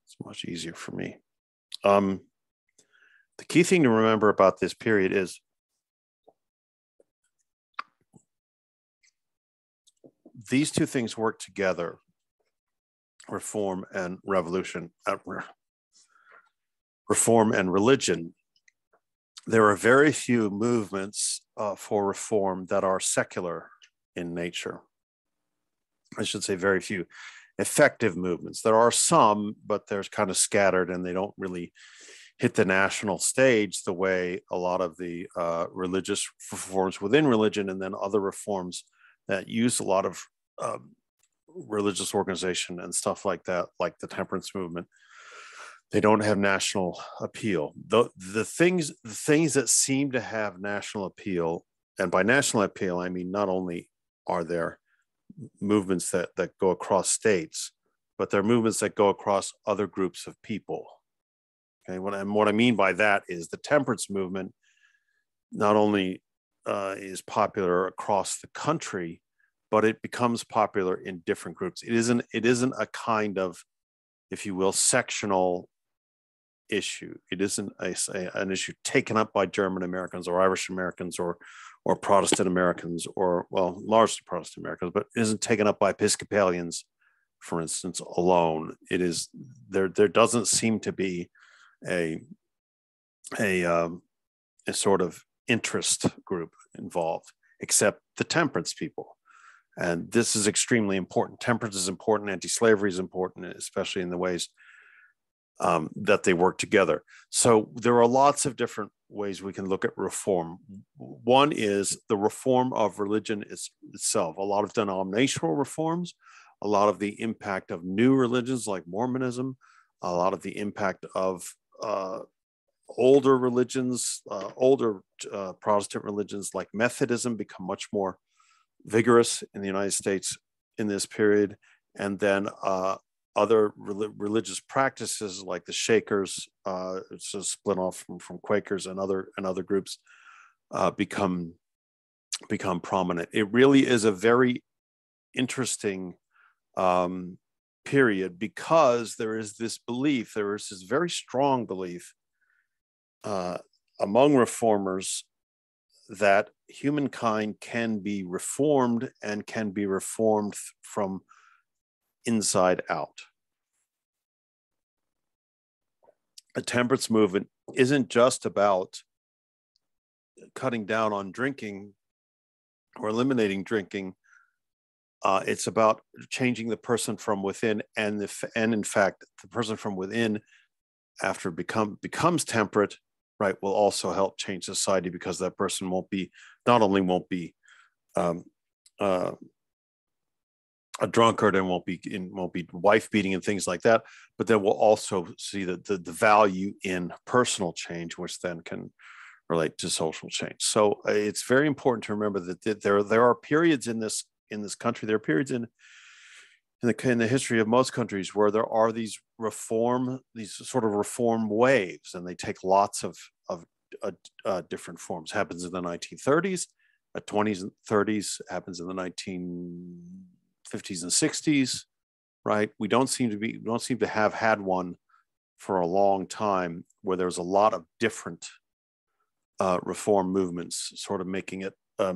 It's much easier for me. The key thing to remember about this period is these two things work together, reform and revolution, reform and religion. There are very few movements for reform that are secular in nature. I should say very few effective movements. There are some, but they're kind of scattered and they don't really hit the national stage the way a lot of the religious reforms within religion and then other reforms that use a lot of religious organization and stuff like that, like the temperance movement. They don't have national appeal. The things that seem to have national appeal, and by national appeal, I mean not only are there movements that go across states, but there are movements that go across other groups of people. Okay, what I mean by that is the temperance movement not only is popular across the country, but it becomes popular in different groups. It isn't a kind of, if you will, sectional issue. It isn't an issue taken up by German Americans or Irish Americans or Protestant Americans or, well, largely Protestant Americans, but it isn't taken up by Episcopalians, for instance, alone. It is there doesn't seem to be a sort of interest group involved, except the temperance people. And this is extremely important. Temperance is important. Anti-slavery is important, especially in the ways that they work together. So there are lots of different ways we can look at reform. One is the reform of religion itself, a lot of denominational reforms, a lot of the impact of new religions like Mormonism, a lot of the impact of older religions, older Protestant religions like Methodism become much more vigorous in the United States in this period. And then other religious practices like the Shakers, it's a split off from Quakers and other groups, become prominent. It really is a very interesting period because there is this very strong belief among reformers that humankind can be reformed and can be reformed from inside out. A temperance movement isn't just about cutting down on drinking or eliminating drinking. It's about changing the person from within, and in fact, the person from within, after becomes temperate, right, will also help change society because that person won't be a drunkard and won't be wife beating and things like that, but then we'll also see the value in personal change, which then can relate to social change. So it's very important to remember that there are periods in this country, there are periods in the history of most countries where there are these sort of reform waves, and they take lots of different forms. Happens in the 1930s, 20s and 30s, happens in the 1950s and 60s, right? We don't seem to have had one for a long time where there's a lot of different reform movements sort of making it a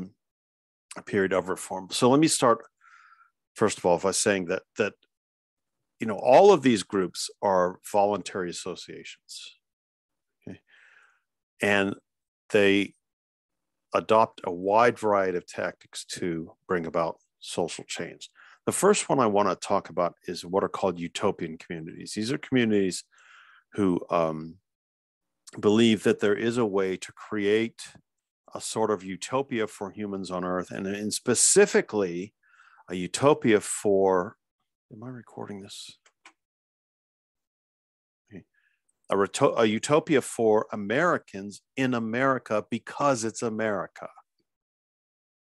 period of reform. So let me start first of all by saying that all of these groups are voluntary associations, okay? And they adopt a wide variety of tactics to bring about social change. The first one I want to talk about is what are called utopian communities. These are communities who believe that there is a way to create a sort of utopia for humans on Earth, and specifically a utopia for, am I recording this? Okay. A utopia for Americans in America because it's America.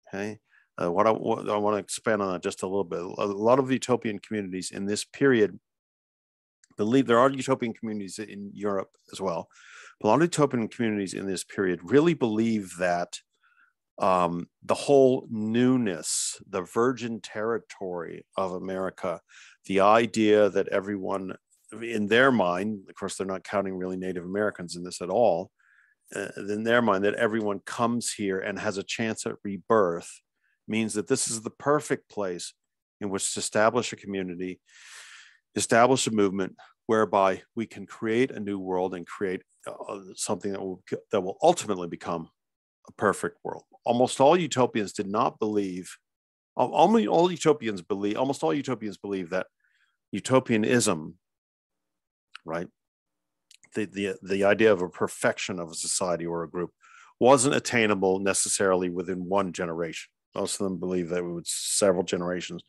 Okay. What I want to expand on that just a little bit. A lot of utopian communities in this period believe, there are utopian communities in Europe as well, but a lot of utopian communities in this period really believe that the whole newness, the virgin territory of America, the idea that everyone in their mind, of course, they're not counting really Native Americans in this at all, in their mind, that everyone comes here and has a chance at rebirth means that this is the perfect place in which to establish a community, establish a movement whereby we can create a new world and create something that will ultimately become a perfect world. Almost all utopians did not believe. Almost all utopians believe that utopianism, right? The idea of a perfection of a society or a group wasn't attainable necessarily within one generation. Most of them believe that it was several generations,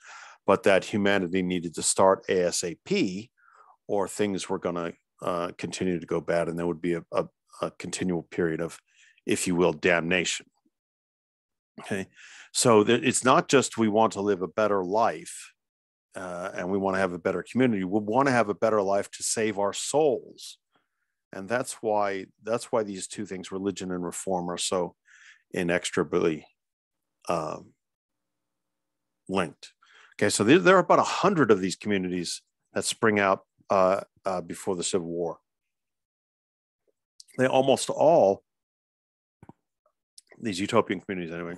but that humanity needed to start ASAP, or things were going to continue to go bad, and there would be a continual period of, if you will, damnation. Okay, so it's not just we want to live a better life and we want to have a better community. We want to have a better life to save our souls, and that's why these two things, religion and reform, are so inextricably linked. Okay, so there are about 100 of these communities that spring out before the Civil War. They almost all, these utopian communities anyway,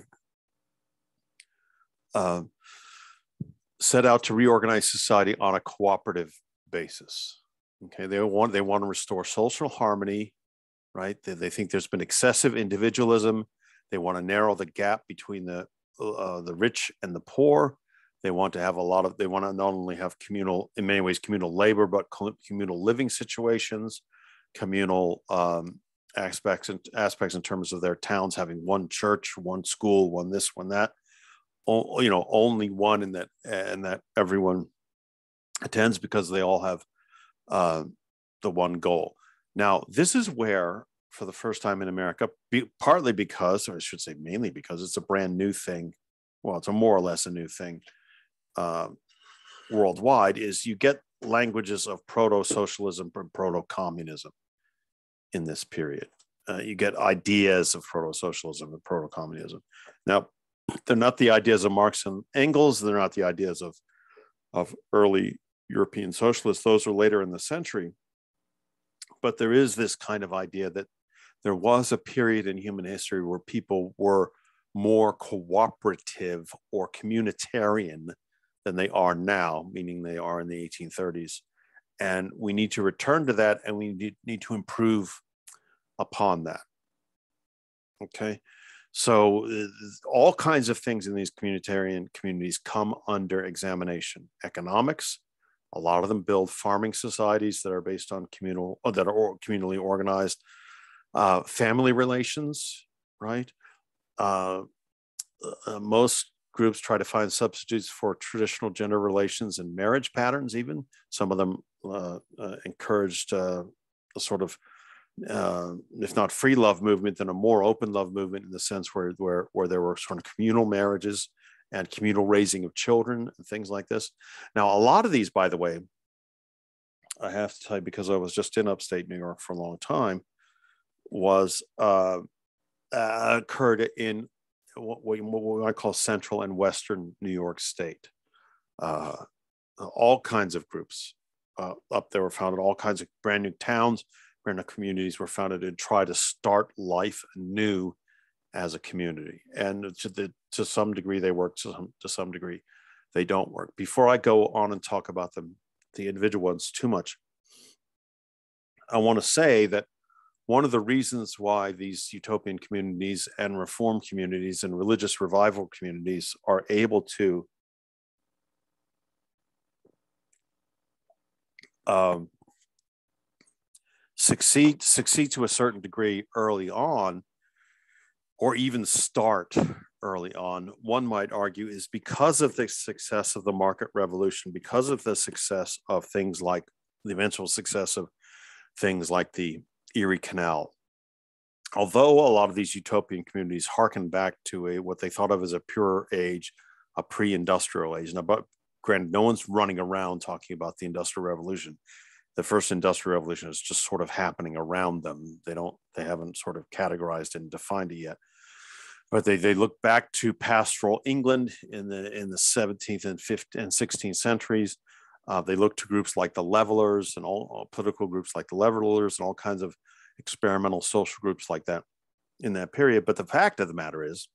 set out to reorganize society on a cooperative basis. Okay, they want to restore social harmony, right? They think there's been excessive individualism. They want to narrow the gap between the rich and the poor. They want to have they want to not only have communal, in many ways, communal labor, but communal living situations, communal aspects in terms of their towns having one church, one school, one this, one that, only one, and that everyone attends because they all have the one goal. Now, this is where, for the first time in America, partly because, or I should say mainly because, it's a brand new thing. Well, it's a more or less a new thing worldwide, is you get languages of proto-socialism and proto-communism in this period. You get ideas of proto-socialism and proto-communism. Now, they're not the ideas of Marx and Engels. They're not the ideas of early European socialists. Those are later in the century. But there is this kind of idea that there was a period in human history where people were more cooperative or communitarian than they are now, meaning they are in the 1830s. And we need to return to that, and we need to improve upon that. Okay, so all kinds of things in these communitarian communities come under examination. Economics, a lot of them build farming societies that are based on communally organized. Family relations, right? Most groups try to find substitutes for traditional gender relations and marriage patterns. Even some of them encouraged a sort of, if not free love movement, then a more open love movement, in the sense where there were sort of communal marriages and communal raising of children and things like this. Now, a lot of these, by the way, I have to tell you, because I was just in upstate New York for a long time, occurred in what I call central and western New York State. All kinds of groups up there were founded. All kinds of brand new towns, brand new communities were founded to try to start life anew as a community. And to some degree they work, to some degree they don't work. Before I go on and talk about the individual ones too much, I want to say that one of the reasons why these utopian communities and reform communities and religious revival communities are able to succeed to a certain degree early on, or even start early on, one might argue, is because of the success of the market revolution, because of the success of things like the eventual success of things like the Erie Canal. Although a lot of these utopian communities harken back to what they thought of as a pure age, a pre-industrial age. Now, but granted, no one's running around talking about the Industrial Revolution. The first Industrial Revolution is just sort of happening around them. They haven't sort of categorized and defined it yet. But they look back to pastoral England in the 17th and 16th centuries. They looked to groups like the Levelers and all political groups like the Levelers and all kinds of experimental social groups like that in that period. But the fact of the matter is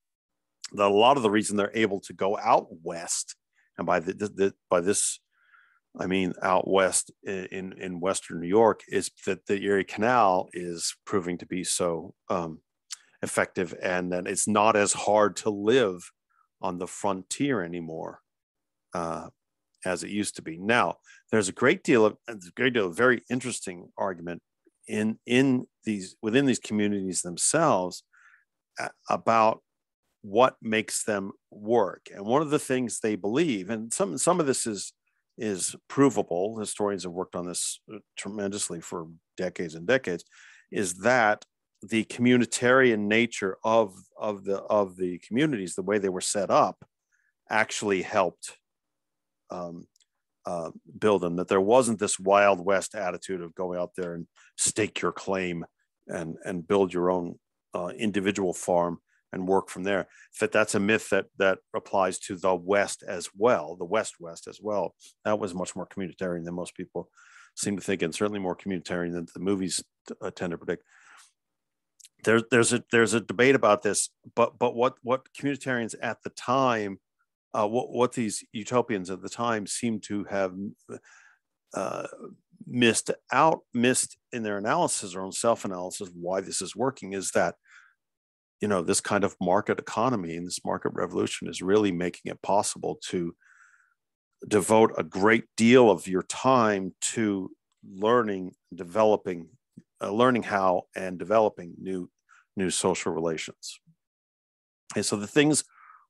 that a lot of the reason they're able to go out west, and by this I mean out west in Western New York, is that the Erie Canal is proving to be so effective, and that it's not as hard to live on the frontier anymore as it used to be. Now, there's a great deal of very interesting argument within these communities themselves about what makes them work. And one of the things they believe, and some of this is provable, historians have worked on this tremendously for decades and decades, is that the communitarian nature of the communities, the way they were set up, actually helped build them. That there wasn't this Wild West attitude of going out there and stake your claim and build your own individual farm and work from there. That's a myth that applies to the West as well, the West as well. That was much more communitarian than most people seem to think, and certainly more communitarian than the movies tend to predict. There's a debate about this, but what communitarians at the time, what these utopians at the time seem to have missed in their analysis, or own self-analysis, why this is working, is that this kind of market economy and this market revolution is really making it possible to devote a great deal of your time to learning how and developing new social relations. And so the things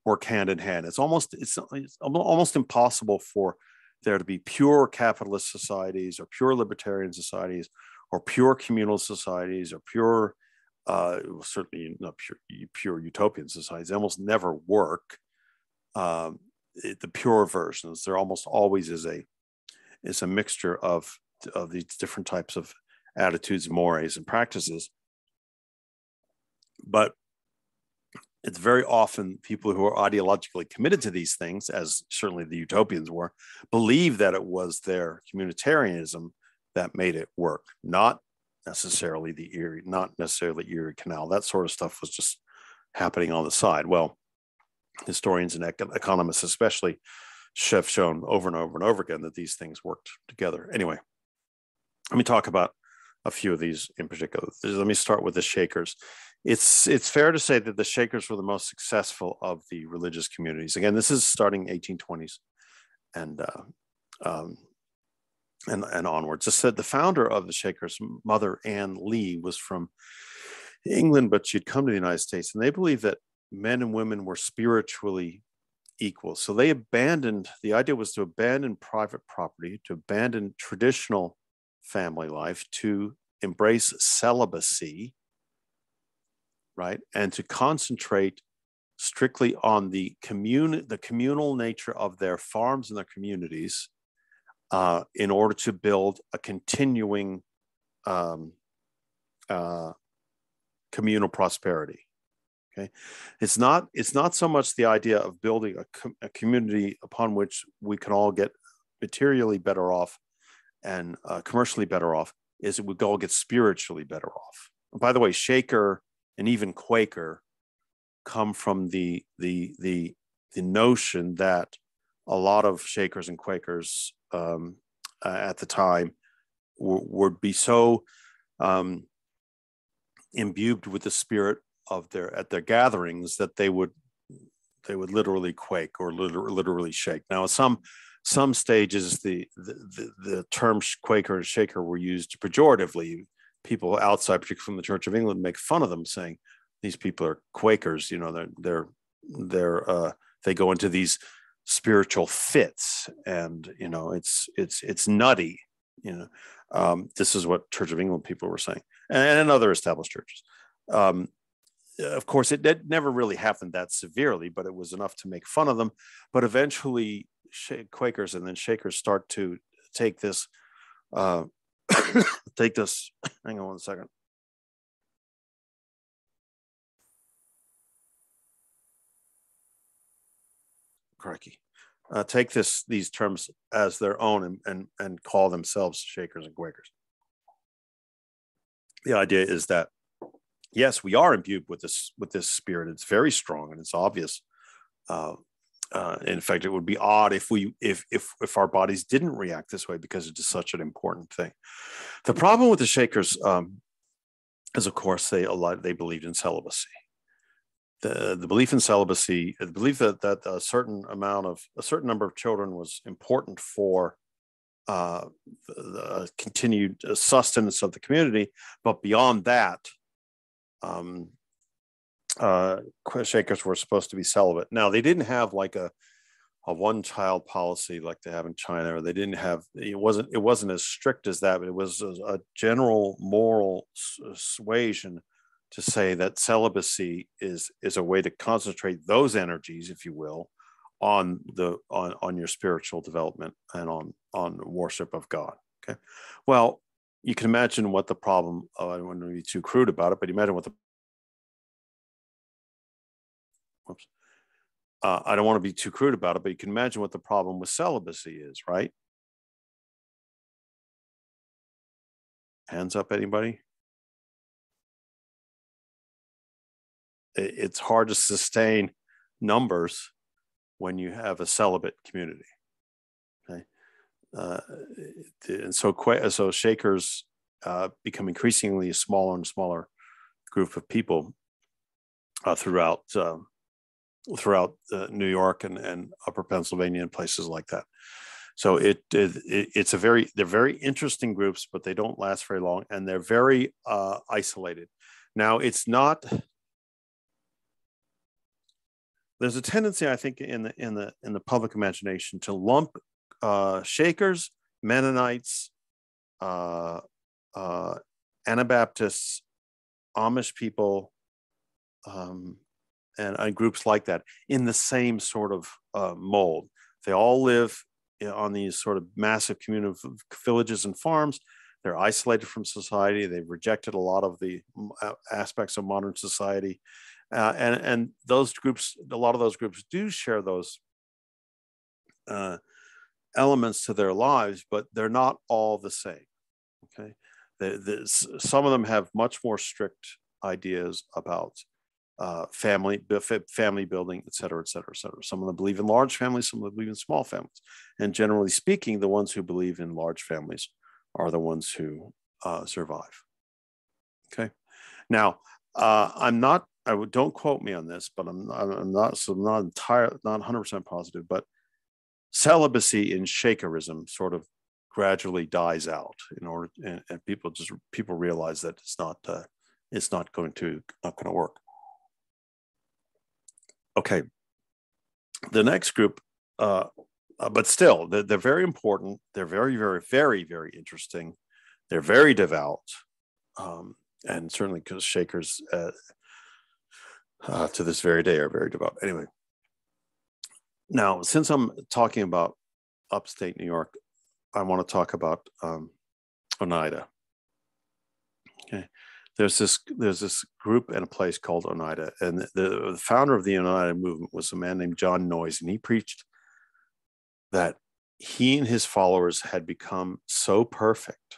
work hand in hand. It's almost impossible for there to be pure capitalist societies or pure libertarian societies or pure communal societies or pure certainly not pure utopian societies. They almost never work. The pure versions, there almost always is a mixture of these different types of attitudes, mores, and practices. But it's very often people who are ideologically committed to these things, as certainly the utopians were, believe that it was their communitarianism that made it work, not necessarily Erie Canal. That sort of stuff was just happening on the side. Well, historians and economists especially have shown over and over and over again that these things worked together. Anyway, let me talk about a few of these in particular. Let me start with the Shakers. It's fair to say that the Shakers were the most successful of the religious communities. Again, this is starting 1820s and onwards. Just said the founder of the Shakers, Mother Ann Lee, was from England, but she'd come to the United States, and they believed that men and women were spiritually equal. So the idea was to abandon private property, to abandon traditional family life, to embrace celibacy, right? And to concentrate strictly on the communal nature of their farms and their communities in order to build a continuing communal prosperity. Okay, it's not so much the idea of building a community upon which we can all get materially better off and commercially better off, is that we all get spiritually better off. And by the way, Shaker and even Quaker come from the notion that a lot of Shakers and Quakers at the time would be so imbued with the spirit of their gatherings that they would literally quake or literally shake. Now, at some stages, the term Quaker and Shaker were used pejoratively. People outside, particularly from the Church of England, make fun of them, saying these people are Quakers. They go into these spiritual fits, and it's nutty. This is what Church of England people were saying, and other established churches. Of course, it never really happened that severely, but it was enough to make fun of them. But eventually, Quakers and then Shakers start to take this. Take this. Hang on one second. Crikey. take these terms as their own and call themselves Shakers and Quakers. The idea is that, yes, we are imbued with this spirit. It's very strong and it's obvious. In fact, it would be odd if our bodies didn't react this way, because it is such an important thing. The problem with the Shakers is, of course, they believed in celibacy. The belief in celibacy, the belief that a certain number of children was important for the continued sustenance of the community, but beyond that, Shakers were supposed to be celibate. Now, they didn't have like a one-child policy like they have in China, or they didn't have, it wasn't as strict as that, but it was a general moral suasion to say that celibacy is a way to concentrate those energies, if you will, on your spiritual development and on worship of God. Okay, well, you can imagine what the problem. I don't want to be too crude about it, but imagine what the I don't want to be too crude about it, but you can imagine what the problem with celibacy is, right? Hands up, anybody? It's hard to sustain numbers when you have a celibate community. Okay, and so Shakers become increasingly a smaller and smaller group of people throughout New York and Upper Pennsylvania and places like that. So they're very interesting groups, but they don't last very long, and they're very isolated. Now, there's a tendency, I think, in the public imagination to lump Shakers, Mennonites, Anabaptists, Amish people, and groups like that in the same sort of mold. They all live on these sort of massive communal villages and farms. They're isolated from society. They've rejected a lot of the aspects of modern society. And those groups, a lot of those groups do share those elements to their lives, but they're not all the same. Okay, some of them have much more strict ideas about family building, et cetera, et cetera, et cetera. Some of them believe in large families, some of them believe in small families. And generally speaking, the ones who believe in large families are the ones who survive. Okay. Now, don't quote me on this, but I'm not 100% positive, but celibacy in Shakerism sort of gradually dies out and people realize that it's not going to work. Okay, the next group, but still, they're very important. They're very, very, very, very interesting. They're very devout, and certainly because Shakers to this very day are very devout. Anyway, now, since I'm talking about upstate New York, I want to talk about Oneida. Okay. There's this group and a place called Oneida, and the founder of the Oneida movement was a man named John Noyes, and he preached that he and his followers had become so perfect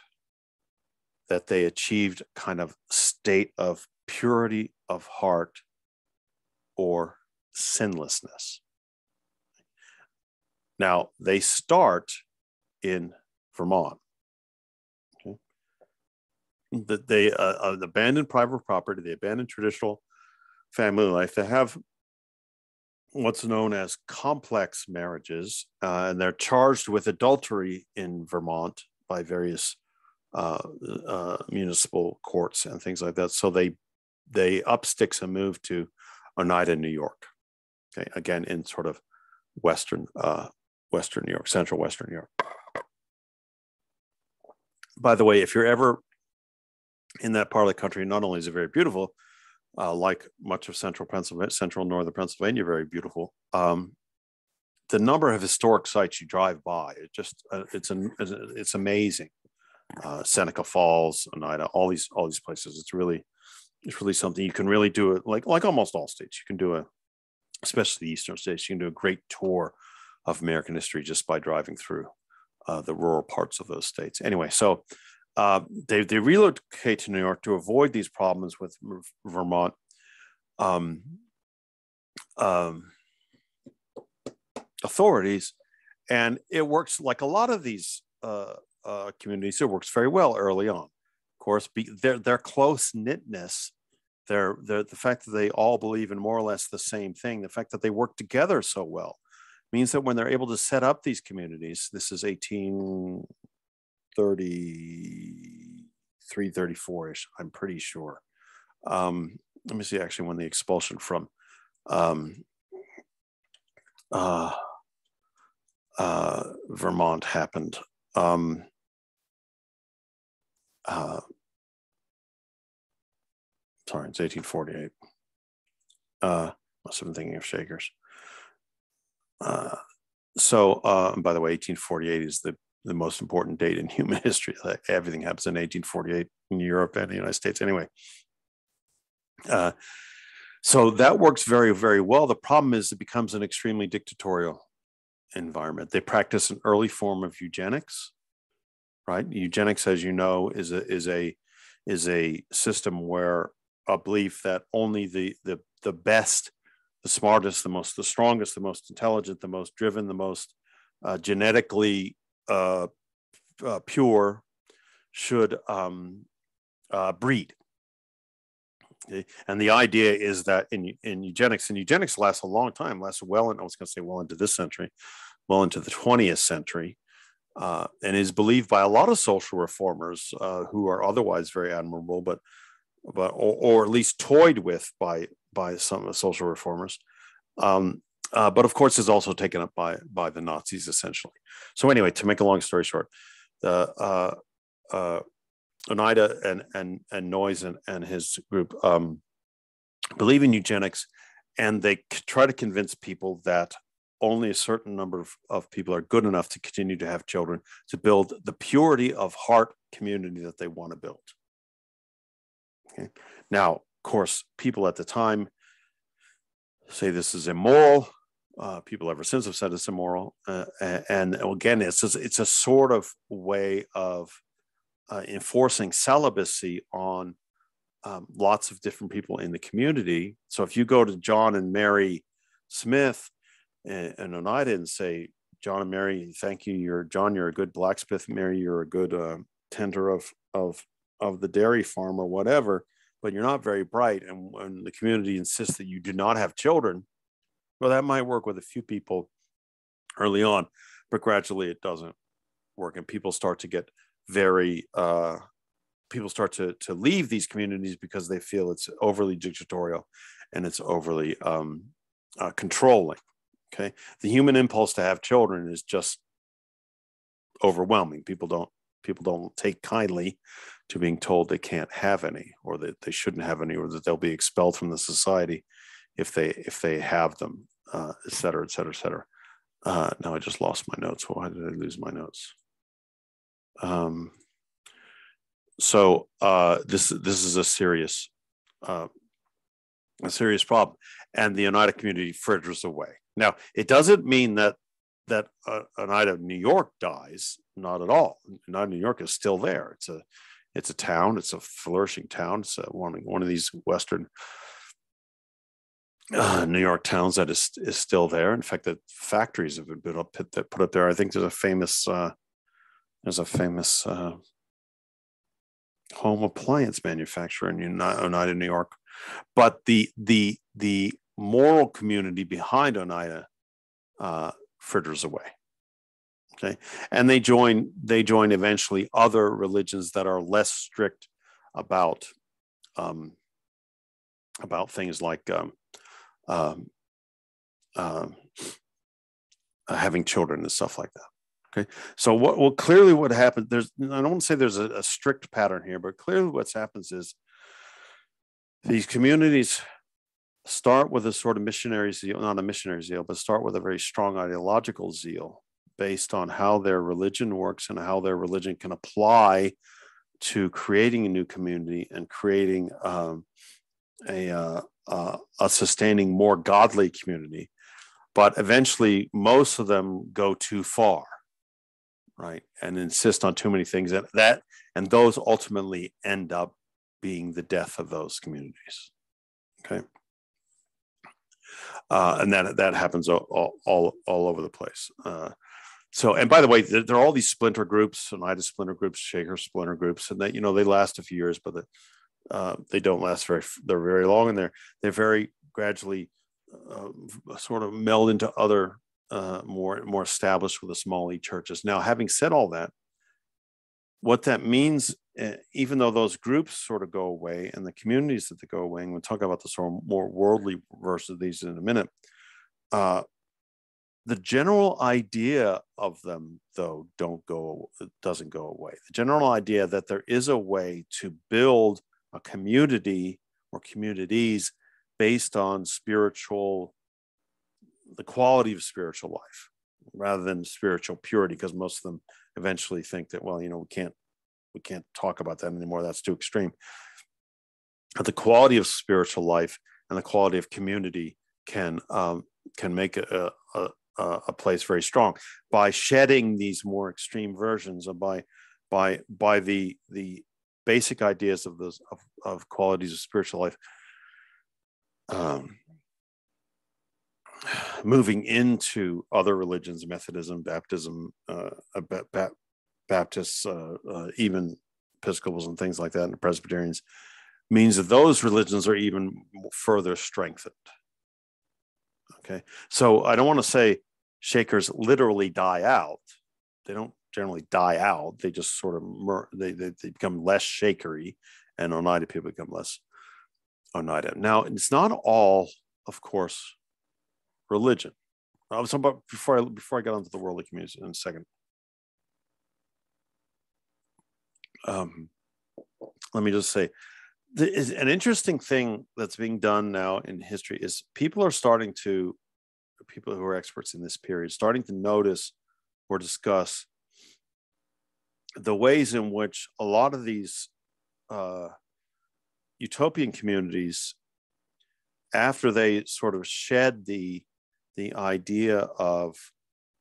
that they achieved a kind of state of purity of heart or sinlessness. Now, they start in Vermont. That they abandon private property, they abandon traditional family life. They have what's known as complex marriages, and they're charged with adultery in Vermont by various municipal courts and things like that. So they up sticks and move to Oneida, New York. Okay, again in sort of western New York, central Western New York. By the way, if you're ever in that part of the country, not only is it very beautiful, like much of central northern Pennsylvania, very beautiful. The number of historic sites you drive by, it's amazing. Seneca Falls, Oneida, all these places. It's really something you can really do it like almost all states. You can do especially the eastern states. You can do a great tour of American history just by driving through the rural parts of those states. Anyway, so they relocate to New York to avoid these problems with Vermont. Authorities, and it works like a lot of these communities. It works very well early on. Of course, their close knitness, the fact that they all believe in more or less the same thing, the fact that they work together so well, means that when they're able to set up these communities, this is 1833, 34-ish, I'm pretty sure. Let me see actually when the expulsion from Vermont happened. Sorry, it's 1848. Must have been thinking of Shakers. And by the way, 1848 is the most important date in human history. Everything happens in 1848 in Europe and the United States anyway. So that works very, very well. The problem is it becomes an extremely dictatorial environment. They practice an early form of eugenics, right? Eugenics, as you know, is a system where a belief that only the best, the smartest, the strongest, the most intelligent, the most driven, the most genetically pure should breed. Okay. And the idea is that in eugenics, and eugenics lasts a long time, lasts well, and I was going to say well into this century, well into the 20th century, and is believed by a lot of social reformers who are otherwise very admirable, or at least toyed with by some of the social reformers. But of course, is also taken up by the Nazis essentially. So anyway, to make a long story short, Oneida and Noyes and his group believe in eugenics, and they try to convince people that only a certain number of people are good enough to continue to have children to build the purity of heart community that they want to build. Okay. Now, of course, people at the time say this is immoral. People ever since have said it's immoral. And again, it's a sort of way of enforcing celibacy on lots of different people in the community. So if you go to John and Mary Smith and Oneida and say, John and Mary, thank you. John, you're a good blacksmith. Mary, you're a good tender of the dairy farm or whatever, but you're not very bright. And when the community insists that you do not have children, well, that might work with a few people early on, but gradually it doesn't work. And people start to get people start to leave these communities because they feel it's overly dictatorial and it's overly controlling. Okay, the human impulse to have children is just overwhelming. People don't take kindly to being told they can't have any, or that they shouldn't have any, or that they'll be expelled from the society if they have them, et cetera, et cetera, et cetera. Now I just lost my notes. Why did I lose my notes? So this is a serious problem, and the Oneida community fritters away. Now, it doesn't mean that Oneida, New York dies. Not at all. Oneida, New York is still there. It's a town. It's a flourishing town. It's one of these Western New York towns that is still there. In fact, the factories have been put up there. I think there's a famous home appliance manufacturer in Oneida, New York. But the moral community behind Oneida fritters away. Okay, and they join eventually other religions that are less strict about things like having children and stuff like that. Okay, so clearly what happened, I don't want to say there's a strict pattern here, but clearly what's happens is these communities start with a sort of missionary zeal, not a missionary zeal, but start with a very strong ideological zeal based on how their religion works and how their religion can apply to creating a new community and creating a sustaining, more godly community. but eventually most of them go too far, right, and insist on too many things, and those ultimately end up being the death of those communities. Okay. And that happens all over the place. So, and by the way, there are all these splinter groups, Oneida splinter groups, Shaker splinter groups, and that, they last a few years, but they don't last they're very long, and they're very gradually sort of meld into other more established with the small E churches. Now, having said all that, what that means, even though those groups sort of go away and the communities that they go away, and we'll talk about the sort of more worldly version of these in a minute, the general idea of them, though, doesn't go away. The general idea that there is a way to build a community or communities based on the quality of spiritual life, rather than spiritual purity, because most of them eventually think that, well, we can't talk about that anymore. That's too extreme. But the quality of spiritual life and the quality of community can make a place very strong by shedding these more extreme versions, or by the basic ideas of qualities of spiritual life, moving into other religions, Methodism, Baptism, Baptists, even Episcopals and things like that, and Presbyterians, means that those religions are even further strengthened. Okay, so I don't want to say Shakers literally die out. They don't generally die out. They just sort of they become less Shakery, and Oneida people become less Oneida. Now, it's not all, of course, religion. I was talking about before I got onto the worldly communities in a second. Let me just say, an interesting thing that's being done now in history is people who are experts in this period, starting to notice or discuss the ways in which a lot of these utopian communities, after they sort of shed the idea of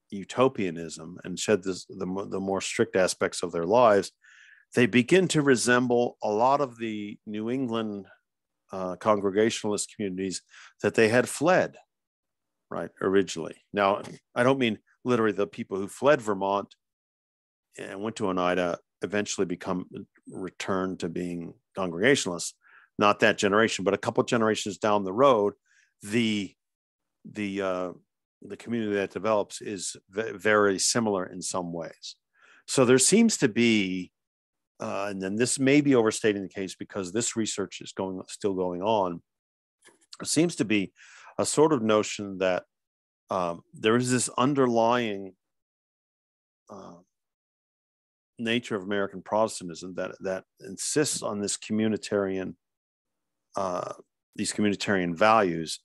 utopianism and shed the more strict aspects of their lives, they begin to resemble a lot of the New England Congregationalist communities that they had fled, right, originally. Now, I don't mean literally the people who fled Vermont and went to Oneida eventually return to being Congregationalists. Not that generation, but a couple of generations down the road, the community that develops is very similar in some ways. So there seems to be, and then this may be overstating the case because this research is still going on. It seems to be a sort of notion that there is this underlying nature of American Protestantism that insists on these communitarian values,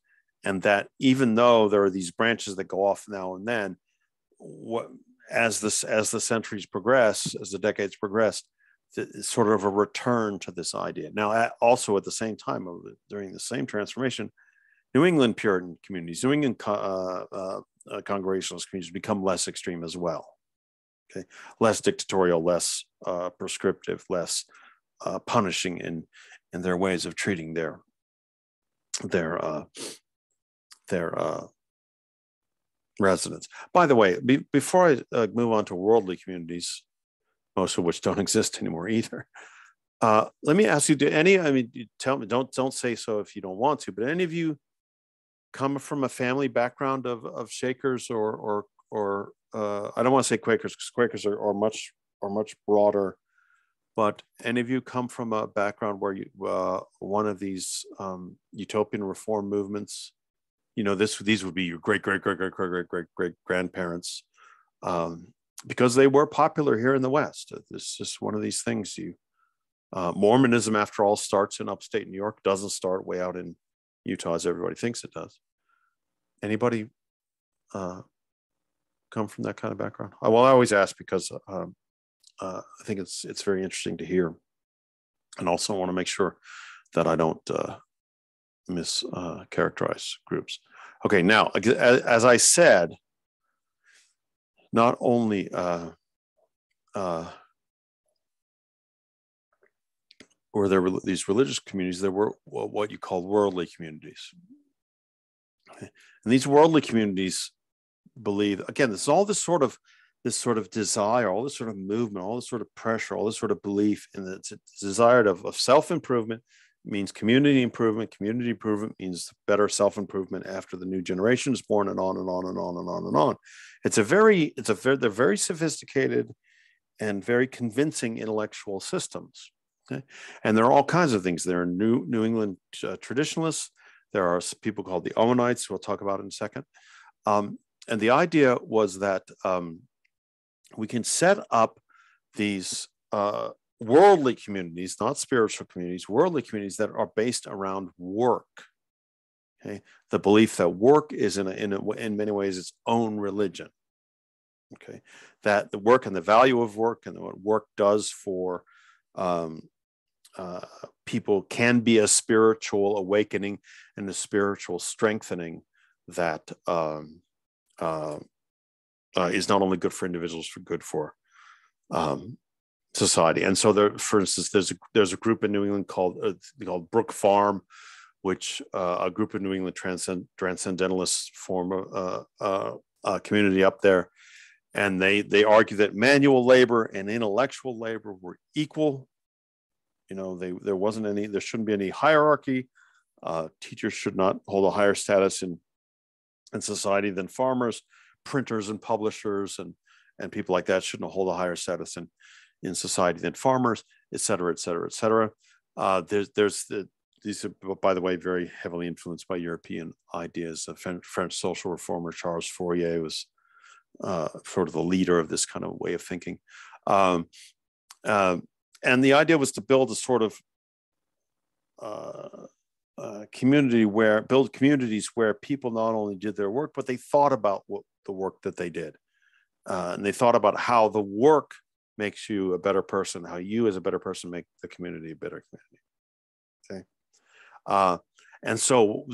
and that even though there are these branches that go off now and then, as the centuries progress, as the decades progress, it's sort of a return to this idea. Now, also at the same time, during the same transformation, New England Puritan communities, New England Congregationalist communities become less extreme as well. Okay, less dictatorial, less prescriptive, less punishing in their ways of treating their residents. By the way, before I move on to worldly communities, most of which don't exist anymore either, let me ask you: tell me. Don't say so if you don't want to. But any of you come from a family background of Shakers or I don't want to say Quakers, because Quakers are much broader. But any of you come from a background where one of these utopian reform movements? These would be your great grandparents, because they were popular here in the West. It's just one of these things. Mormonism, after all, starts in upstate New York, doesn't start way out in Utah as everybody thinks it does. Anybody come from that kind of background? Well, I always ask because I think it's very interesting to hear, and also want to make sure that I don't mischaracterize groups. Okay, now, as I said, not only were there these religious communities, there were what you call worldly communities. Okay? And these worldly communities believe, again, this is all this sort of desire, all this sort of movement, all this sort of pressure, all this sort of belief in the desire of self-improvement means community improvement. Community improvement means better self-improvement after the new generation is born, and on and on and on and on and on. They're very sophisticated and very convincing intellectual systems. Okay? And there are all kinds of things. There are New England traditionalists. There are people called the Owenites, who we'll talk about in a second. And the idea was that we can set up these worldly communities, not spiritual communities, worldly communities that are based around work. Okay, the belief that work is in many ways its own religion. Okay, that the work and the value of work and what work does for people can be a spiritual awakening and a spiritual strengthening that is not only good for individuals, but good for society. And so there, for instance, there's a group in New England called Brook Farm, which a group of New England transcendentalists form a community up there. And they argue that manual labor and intellectual labor were equal. You know, there shouldn't be any hierarchy. Teachers should not hold a higher status in society than farmers. Printers and publishers and people like that shouldn't hold a higher status in society than farmers, et cetera, et cetera, et cetera. These are, by the way, very heavily influenced by European ideas. French social reformer Charles Fourier was sort of the leader of this kind of way of thinking. And the idea was to build a sort of build communities where people not only did their work, but they thought about the work that they did. And they thought about how the work makes you a better person, how you as a better person make the community a better community. Okay. And so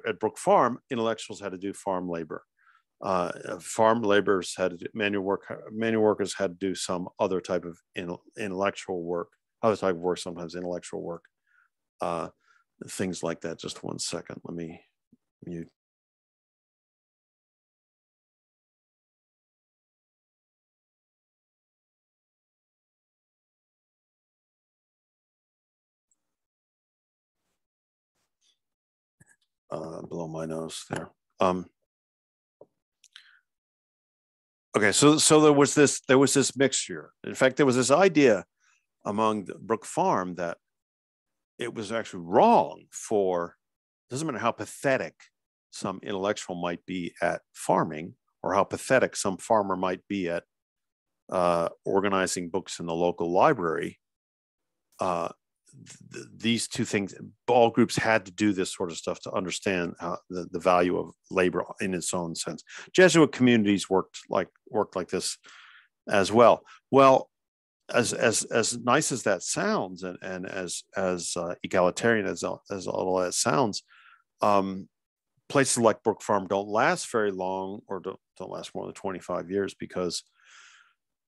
at Brook Farm, intellectuals had to do farm labor. Farm laborers had to do manual workers had to do some other type of intellectual work, other type of work, sometimes intellectual work. Things like that. Just one second. Let me mute. Below my nose there. Okay, so there was this mixture. In fact, there was this idea among the Brook Farm that it was actually wrong doesn't matter how pathetic some intellectual might be at farming, or how pathetic some farmer might be at organizing books in the local library. These two things, all groups had to do this sort of stuff to understand the value of labor in its own sense. Jesuit communities worked like this as well. Well, as nice as that sounds, and as egalitarian as all that sounds, places like Brook Farm don't last very long, or don't last more than 25 years, because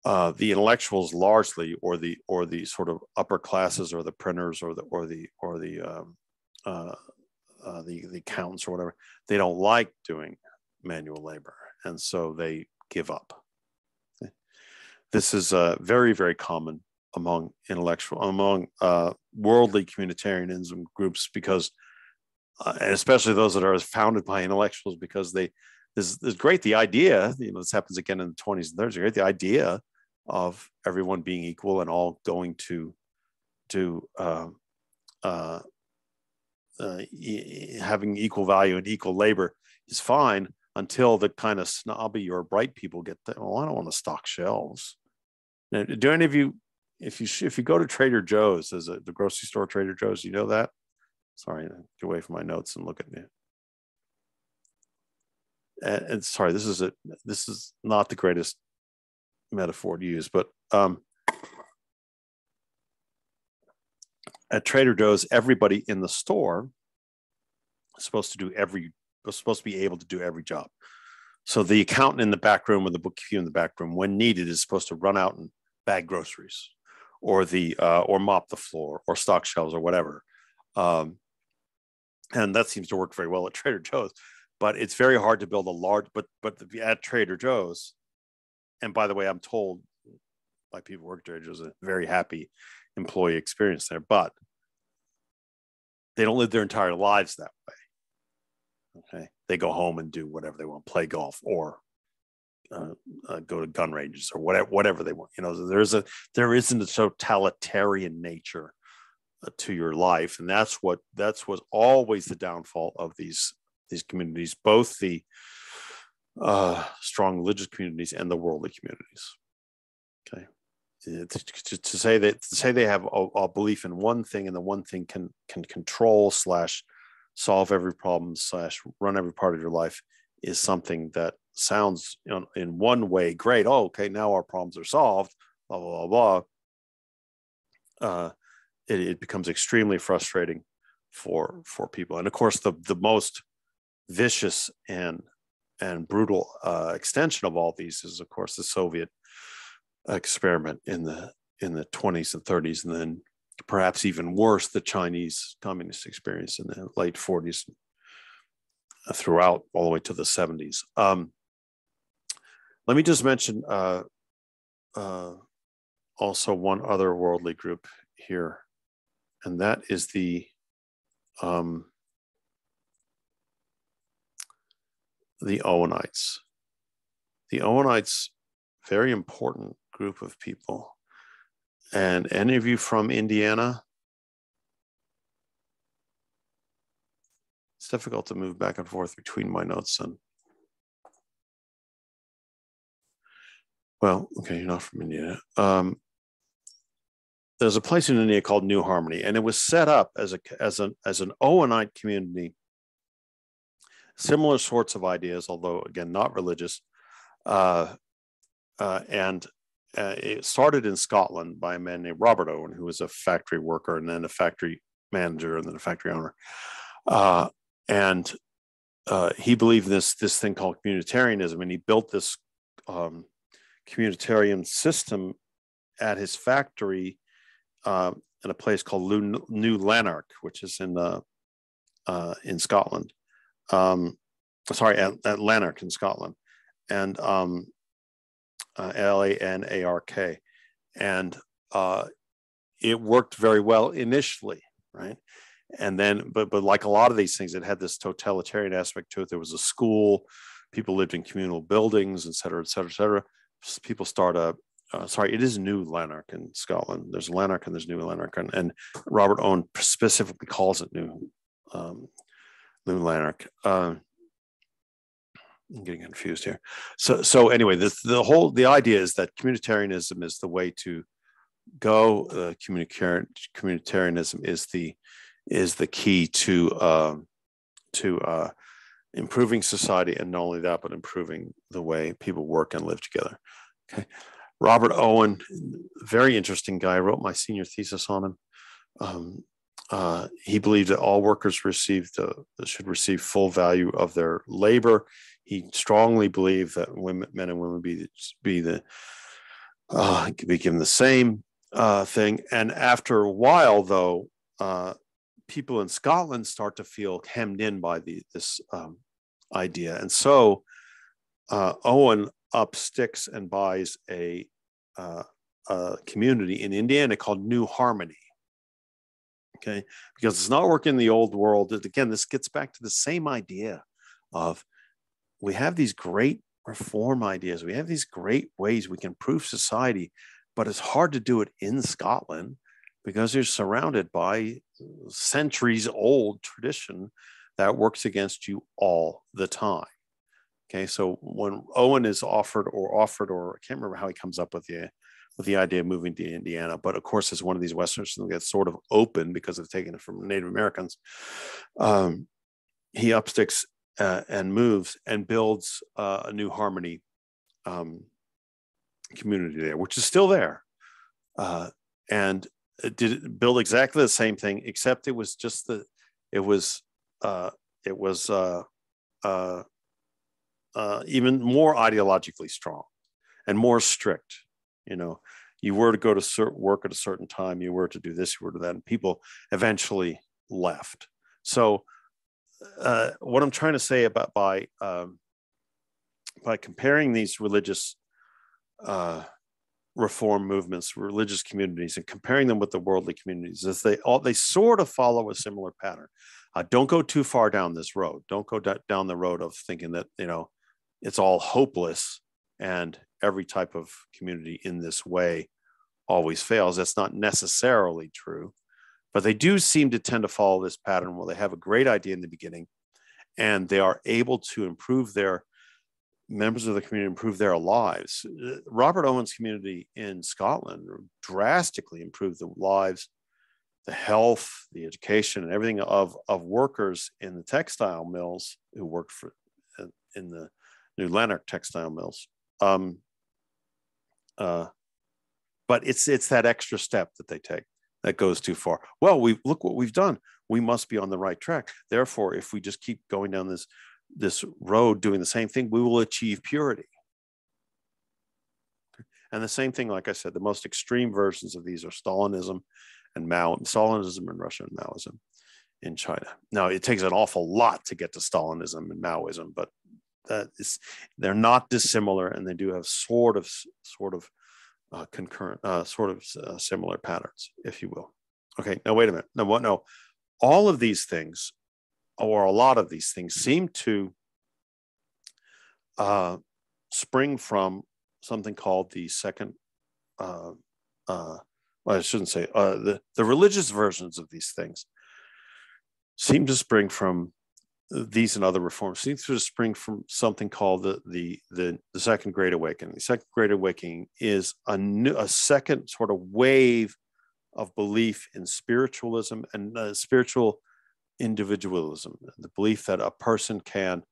the intellectuals largely, or the sort of upper classes, or the printers, or the accountants or whatever, they don't like doing manual labor, and so they give up. This is very, very common among worldly communitarianism groups, because, and especially those that are founded by intellectuals, because this is great. The idea, this happens again in the 20s and 30s. Great, the idea of everyone being equal and all going to having equal value and equal labor is fine, until the kind of snobby or bright people get that. Well, I don't want to stock shelves. Now, do any of you, if you go to Trader Joe's, the grocery store Trader Joe's, you know that? Sorry, get away from my notes and look at me. And sorry, this is not the greatest metaphor to use, but at Trader Joe's, everybody in the store is supposed to do every supposed to be able to do every job. So the accountant in the back room or the bookkeeper in the back room, when needed, is supposed to run out and bag groceries, or mop the floor, or stock shelves, or whatever. And that seems to work very well at Trader Joe's. But it's very hard to build a large. But at Trader Joe's, and by the way, I'm told by people who work at Trader Joe's, a very happy employee experience there. But they don't live their entire lives that way. Okay, they go home and do whatever they want, play golf, or go to gun ranges, or whatever they want. You know, there isn't a totalitarian nature to your life, and that's what was always the downfall of these communities, both the strong religious communities and the worldly communities. Okay, to say they have a belief in one thing, and the one thing can control / solve every problem / run every part of your life, is something that sounds, in one way great. Oh, okay, now our problems are solved, blah blah blah blah. It becomes extremely frustrating for people. And of course, the most vicious and brutal extension of all these is, of course, the Soviet experiment in the 20s and 30s, and then perhaps even worse, the Chinese communist experience in the late 40s throughout all the way to the 70s. Let me just mention also one other worldly group here, and that is the Owenites. The Owenites, very important group of people. And any of you from Indiana? It's difficult to move back and forth between my notes. And well, okay, you're not from Indiana. There's a place in India called New Harmony, and it was set up as an Owenite community. Similar sorts of ideas, although again not religious, and it started in Scotland by a man named Robert Owen, who was a factory worker and then a factory manager and then a factory owner. And he believed in this thing called communitarianism, and he built this communitarian system at his factory in a place called New Lanark, which is in Scotland. At Lanark in Scotland, and Lanark, and it worked very well initially, right? And then, but like a lot of these things, it had this totalitarian aspect to it. There was a school, people lived in communal buildings, et cetera, et cetera, et cetera. People start it is New Lanark in Scotland. There's Lanark and there's New Lanark, and Robert Owen specifically calls it New Lanark. I'm getting confused here. So anyway, the idea is that communitarianism is the way to go. Communitarianism is the key to improving society, and not only that, but improving the way people work and live together. Okay, Robert Owen, very interesting guy. I wrote my senior thesis on him. He believed that all workers should receive full value of their labor. He strongly believed that men and women be given the same thing. And after a while, though, people in Scotland start to feel hemmed in by this idea, and so Owen up sticks and buys a community in Indiana called New Harmony. Okay, because it's not working in the old world. Again, this gets back to the same idea of, we have these great reform ideas. We have these great ways we can improve society, but it's hard to do it in Scotland because you're surrounded by centuries old tradition that works against you all the time. Okay, so when Owen is offered, or I can't remember how he comes up with the idea of moving to Indiana, but of course, as one of these Westerners that gets sort of open because of taking it from Native Americans, he upsticks and moves and builds a New Harmony community there, which is still there, and it did build exactly the same thing, except it was even more ideologically strong and more strict. You know, you were to go to work at a certain time, you were to do this, you were to that, and people eventually left. So what I'm trying to say about by comparing these religious reform movements, religious communities, and comparing them with the worldly communities, is they sort of follow a similar pattern. Don't go too far down this road. Don't go down the road of thinking that, you know, it's all hopeless and every type of community in this way always fails. That's not necessarily true, but they do seem to tend to follow this pattern where they have a great idea in the beginning and they are able to improve their members of the community, improve their lives. Robert Owen's community in Scotland drastically improved the lives, the health, the education, and everything of workers in the textile mills who worked in the New Lanark textile mills. But it's that extra step that they take that goes too far. Well, look what we've done. We must be on the right track. Therefore, if we just keep going down this road doing the same thing, we will achieve purity. And the same thing, like I said, the most extreme versions of these are Stalinism and Stalinism in Russia and Maoism in China. Now, it takes an awful lot to get to Stalinism and Maoism, but they're not dissimilar, and they do have sort of concurrent, similar patterns, if you will. Okay, now wait a minute. No, all of these things, or a lot of these things, seem to spring from something called the second. Well, I shouldn't say the religious versions of these things seem to spring from these and other reforms. Seem to spring from something called the Second Great Awakening. The Second Great Awakening is a second sort of wave of belief in spiritualism and spiritual individualism, the belief that a person can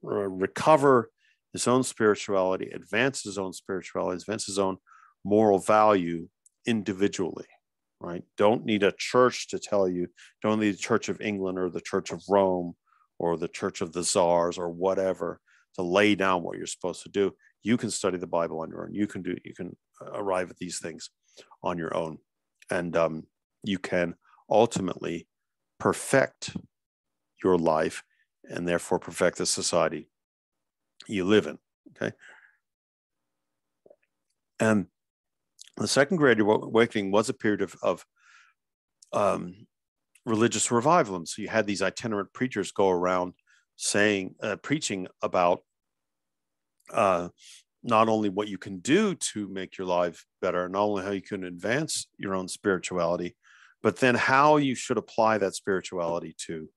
recover his own spirituality, advance his own spirituality, advance his own moral value individually, right? Don't need a church to tell you, don't need the Church of England or the Church of Rome or the Church of the Tsars or whatever to lay down what you're supposed to do. You can study the Bible on your own. You can arrive at these things on your own. And you can ultimately perfect your life and therefore perfect the society you live in, okay? And the Second Great Awakening was a period of religious revival. And so you had these itinerant preachers go around preaching about not only what you can do to make your life better, not only how you can advance your own spirituality, but then how you should apply that spirituality to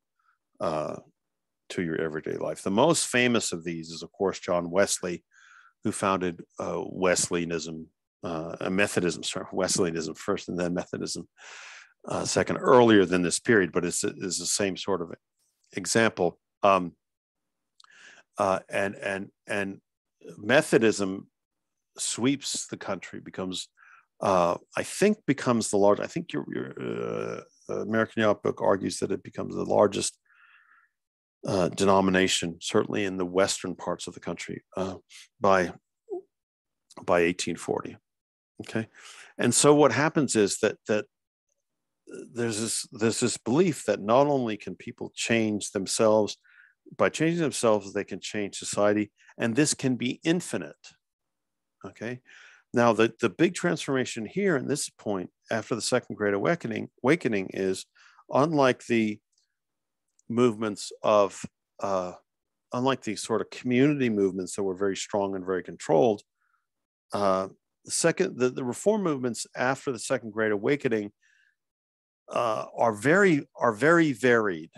your everyday life. The most famous of these is, of course, John Wesley, who founded Wesleyanism, Methodism, Wesleyanism first and then Methodism second, earlier than this period, but it's the same sort of example. And Methodism sweeps the country, becomes the largest. I think your American Yachtbook argues that it becomes the largest denomination, certainly in the western parts of the country, by 1840. Okay, and so what happens is that there's this belief that not only can people change themselves, by changing themselves, they can change society, and this can be infinite. Okay, now the big transformation here in this point after the Second Great Awakening is, unlike the movements of unlike the sort of community movements that were very strong and very controlled, the reform movements after the Second Great Awakening are very varied.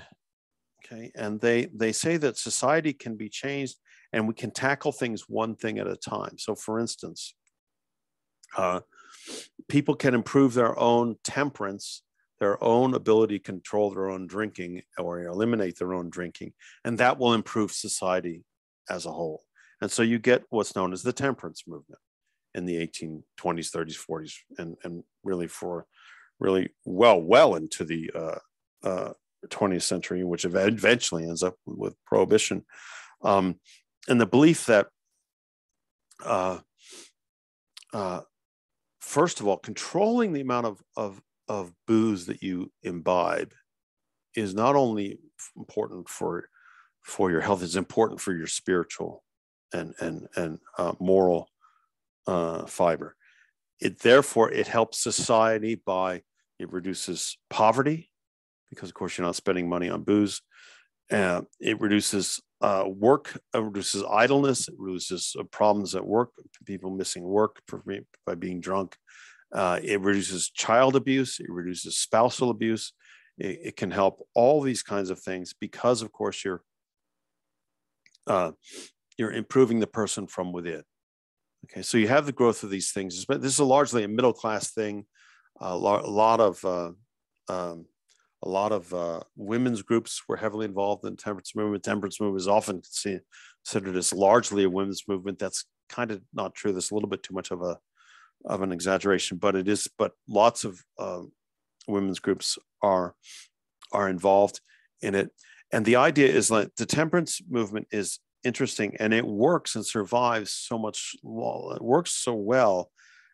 Okay, and they say that society can be changed and we can tackle things one thing at a time. So, for instance, people can improve their own temperance, their own ability to control their own drinking or eliminate their own drinking, and that will improve society as a whole. And so you get what's known as the temperance movement in the 1820s, 30s, 40s, and really well into the 20th century, which eventually ends up with prohibition. And the belief that, first of all, controlling the amount of booze that you imbibe is not only important for your health, it's important for your spiritual and moral fiber. Therefore, it helps society by, it reduces poverty, because of course you're not spending money on booze. It reduces work, reduces idleness, it reduces problems at work, people missing work by being drunk. It reduces child abuse, it reduces spousal abuse. It can help all these kinds of things because, of course, you're improving the person from within. Okay, so you have the growth of these things, but this is largely a middle class thing. A lot of women's groups were heavily involved in the temperance movement. Temperance movement is often considered as largely a women's movement. That's kind of not true. There's a little bit too much of an exaggeration, but it is. But lots of women's groups are involved in it, and the idea is that the temperance movement is interesting, and it works and survives so much. It works so well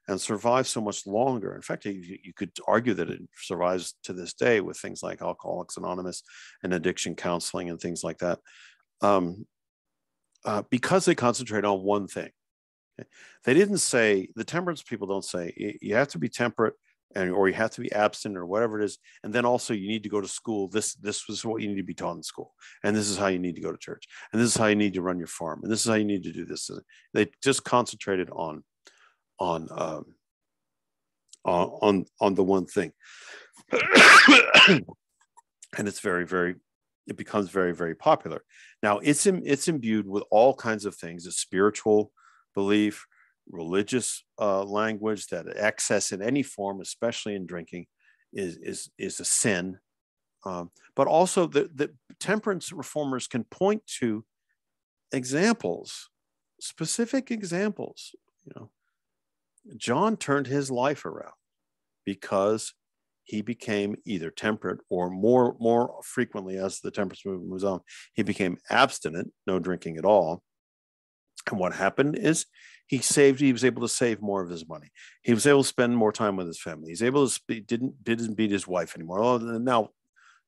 and survives so much longer. In fact, you could argue that it survives to this day with things like Alcoholics Anonymous and addiction counseling and things like that, because they concentrate on one thing. Okay? They didn't say, the temperance people don't say, you have to be temperate or you have to be abstinent or whatever it is, and then also you need to go to school. This was what you need to be taught in school, and this is how you need to go to church, and this is how you need to run your farm, and this is how you need to do this. They just concentrated on the one thing, and it's it becomes very, very popular. Now it's imbued with all kinds of things: a spiritual belief, religious language, that excess in any form, especially in drinking, is a sin. But also the temperance reformers can point to examples, specific examples. John turned his life around because he became either temperate or more frequently, as the temperance movement moves on, he became abstinent, no drinking at all. And what happened is he was able to save more of his money. He was able to spend more time with his family. He's able to didn't beat his wife anymore. Now,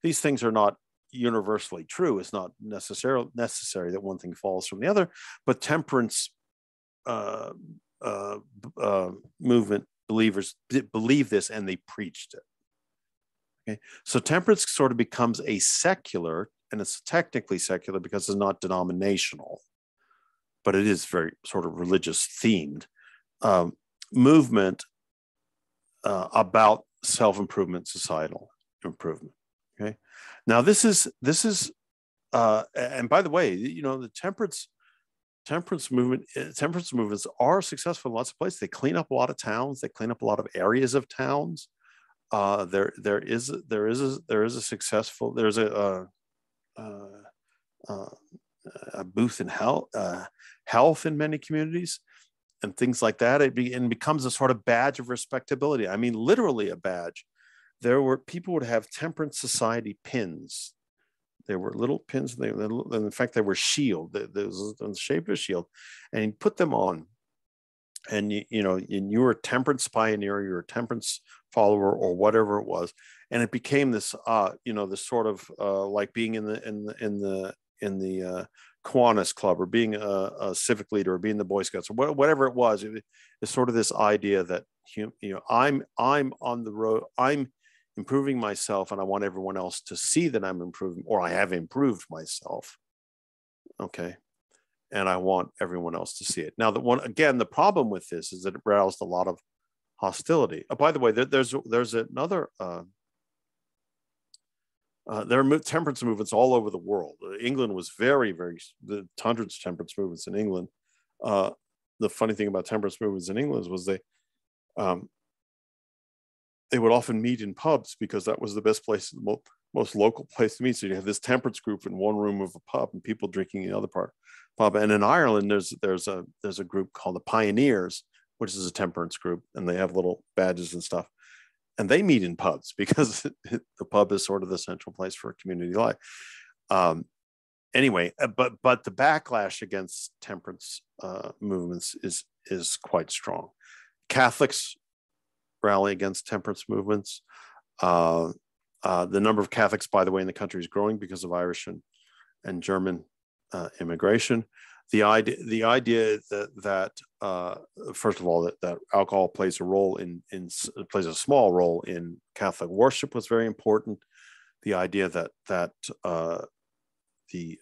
these things are not universally true. It's not necessary that one thing falls from the other, but temperance movement believers believe this, and they preached it. Okay, so temperance sort of becomes a secular, and it's technically secular because it's not denominational, but it is very sort of religious themed movement about self-improvement, societal improvement. Okay, now this is and by the way, the temperance movements are successful in lots of places. They clean up a lot of towns. They clean up a lot of areas of towns. There is a successful. There's a booth in health in many communities and things like that. It becomes a sort of badge of respectability. I mean, literally a badge. People would have temperance society pins. There were little pins. And in fact, they were shield. There was in the shape of a shield, and you put them on. And you were a temperance pioneer, you're a temperance follower, or whatever it was, and it became this, this sort of like being in the Kiwanis Club, or being a civic leader, or being the Boy Scouts, or whatever it was. It's sort of this idea that I'm on the road, I'm improving myself, and I want everyone else to see that I'm improving, or I have improved myself. Okay. And I want everyone else to see it. Now, the problem with this is that it roused a lot of hostility. By the way, there's another. There are temperance movements all over the world. England was the hundreds of temperance movements in England. The funny thing about temperance movements in England was they would often meet in pubs because that was the best place, most local place to meet. So you have this temperance group in one room of a pub, and people drinking in the other part pub. And in Ireland, there's a group called the Pioneers, which is a temperance group, and they have little badges and stuff. and they meet in pubs because the pub is sort of the central place for community life. Anyway, but the backlash against temperance movements is quite strong. Catholics rally against temperance movements. The number of Catholics, by the way, in the country is growing because of Irish and German immigration. The idea that first of all that alcohol plays a small role in Catholic worship was very important. The idea that the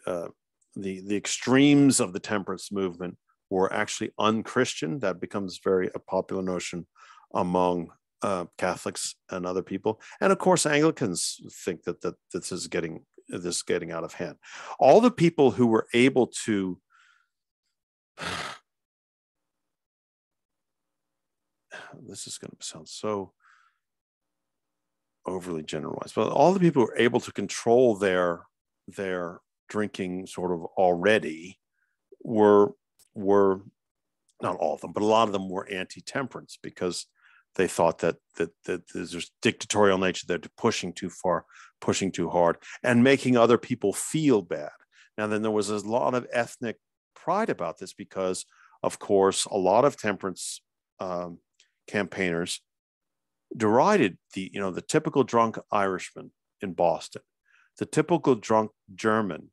extremes of the temperance movement were actually unchristian, that becomes a popular notion among Catholics and other people. And of course, Anglicans think that this is getting out of hand. All the people who were able to this is going to sound so overly generalized, but all the people who were able to control their drinking sort of already were not all of them, but a lot of them were anti-temperance because they thought that there's dictatorial nature, they're pushing too far, pushing too hard, and making other people feel bad. Now, then there was a lot of ethnic pride about this because, of course, a lot of temperance campaigners derided the typical drunk Irishman in Boston, the typical drunk German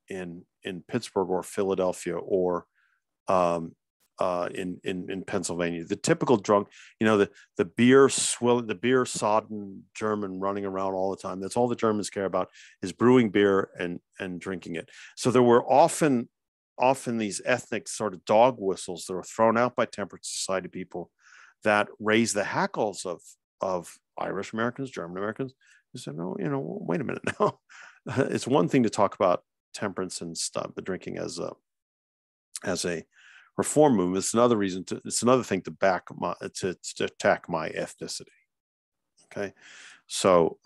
in Pittsburgh or Philadelphia or in Pennsylvania, the typical drunk, the beer sodden German running around all the time. That's all the Germans care about, is brewing beer and drinking it. So there were often these ethnic sort of dog whistles that were thrown out by temperance society people that raised the hackles of Irish Americans, German Americans, who said, no, wait a minute now. It's one thing to talk about temperance and stuff, but drinking as a reform movement. It's another thing to attack my ethnicity. Okay, so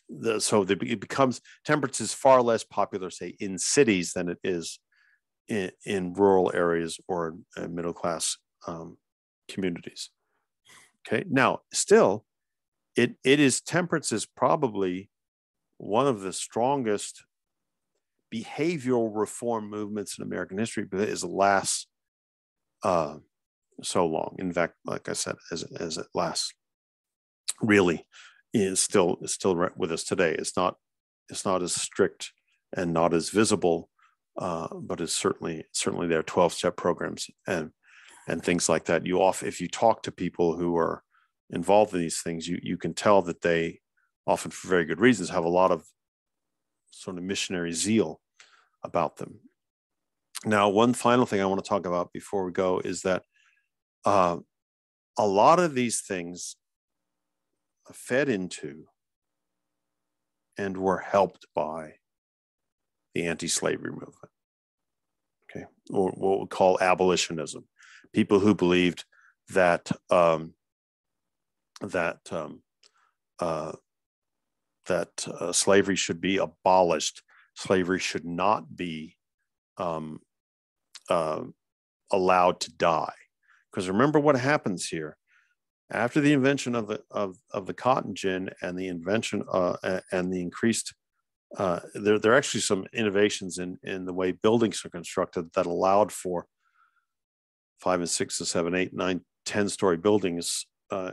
it becomes, temperance is far less popular, say, in cities than it is in rural areas or in middle class communities. Okay, now still, temperance is probably one of the strongest behavioral reform movements in American history, but it lasts so long. In fact, like I said, as it lasts, really is still with us today. It's not as strict and not as visible, but it's certainly there. 12-step programs and things like that. If you talk to people who are involved in these things, you can tell that they, often for very good reasons, have a lot of sort of missionary zeal about them. Now, one final thing I want to talk about before we go is that a lot of these things fed into and were helped by the anti-slavery movement, okay, or what we call abolitionism. People who believed that slavery should be abolished. Slavery should not be allowed to die. Because remember what happens here. After the invention of the cotton gin and the invention and the increased, there are actually some innovations in the way buildings are constructed that allowed for 5 and 6 and 7, 8, 9, 10-story buildings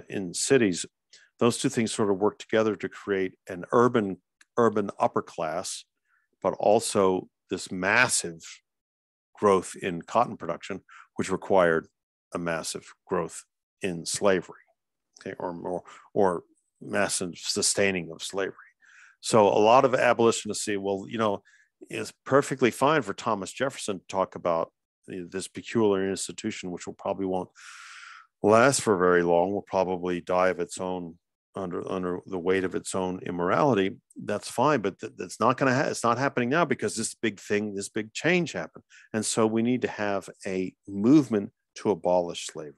in cities. Those two things sort of work together to create an urban upper class, but also this massive growth in cotton production, which required a massive growth in slavery, okay, or massive sustaining of slavery. So a lot of abolitionists say, well, it's perfectly fine for Thomas Jefferson to talk about this peculiar institution, which probably won't last for very long, will probably die of its own under the weight of its own immorality. That's fine, but that's not going to it's not happening now because this big change happened. And so we need to have a movement to abolish slavery.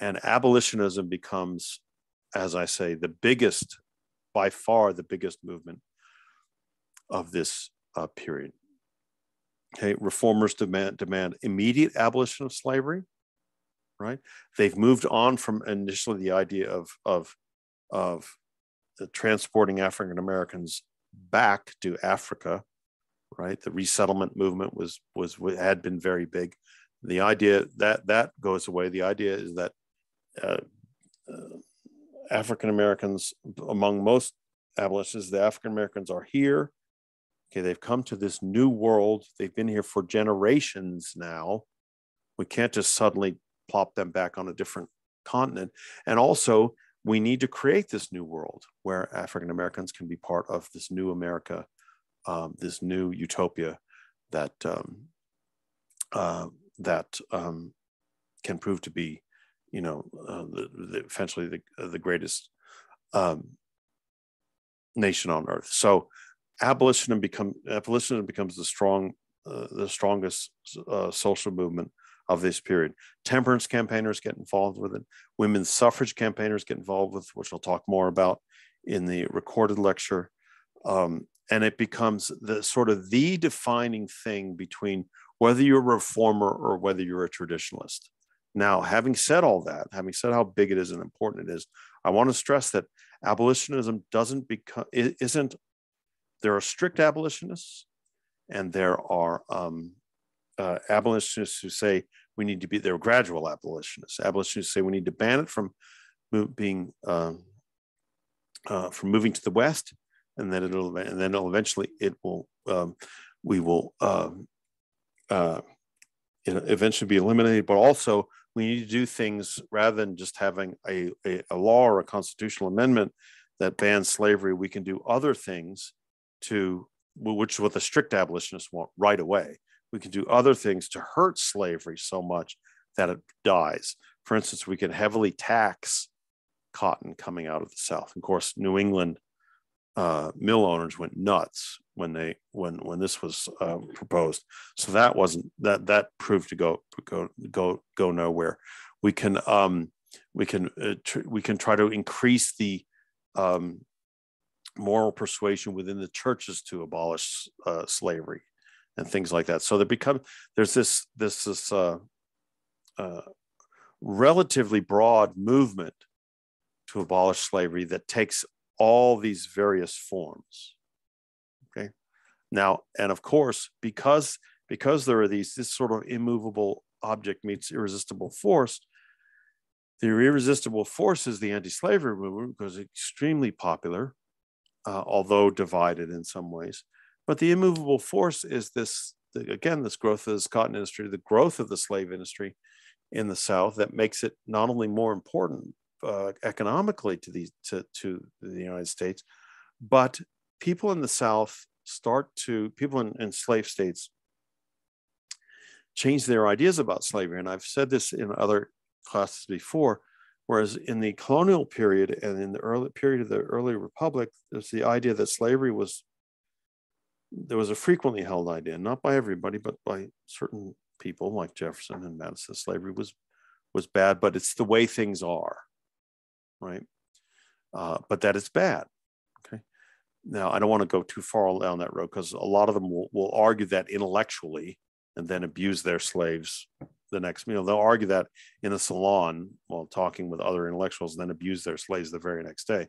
And abolitionism becomes, as I say, by far the biggest movement of this period. Okay, reformers demand immediate abolition of slavery. right? They've moved on from initially the idea of transporting African Americans back to Africa, right? The resettlement movement had been very big. The idea that goes away. The idea is that African Americans, among most abolitionists, the African Americans are here. Okay, they've come to this new world. They've been here for generations now. We can't just suddenly plop them back on a different continent. And also, we need to create this new world where African Americans can be part of this new America, this new utopia that can prove to be, eventually the greatest nation on earth. So abolitionism becomes the strongest social movement of this period. Temperance campaigners get involved with it. Women's suffrage campaigners get involved with, which I'll talk more about in the recorded lecture. And it becomes the defining thing between whether you're a reformer or whether you're a traditionalist. Now, having said all that, having said how big it is and important it is, I want to stress that abolitionism isn't, there are strict abolitionists and there are abolitionists who say they're gradual abolitionists. Abolitionists say we need to ban it from moving to the West, and then eventually eventually be eliminated. But also we need to do things rather than just having a law or a constitutional amendment that bans slavery. We can do other things which is what the strict abolitionists want right away. We can do other things to hurt slavery so much that it dies. For instance, we can heavily tax cotton coming out of the South. Of course, New England mill owners went nuts when this was proposed. So that proved to go nowhere. We can try to increase the moral persuasion within the churches to abolish slavery and things like that. So there's this relatively broad movement to abolish slavery that takes all these various forms. Okay. Now, and of course, because there are this sort of immovable object meets irresistible force, the irresistible force is the anti-slavery movement, because it's extremely popular, although divided in some ways. But the immovable force is this growth of this cotton industry, the growth of the slave industry in the South, that makes it not only more important economically to the United States, but people in the South people in slave states change their ideas about slavery. And I've said this in other classes before, whereas in the colonial period and in the early period of the early republic, there's the idea that there was a frequently held idea, not by everybody, but by certain people like Jefferson and Madison, slavery was bad, but it's the way things are, right? But that it's bad. Okay. Now, I don't want to go too far down that road, because a lot of them will argue that intellectually and then abuse their slaves the next meal. They'll argue that in a salon while talking with other intellectuals, and then abuse their slaves the very next day.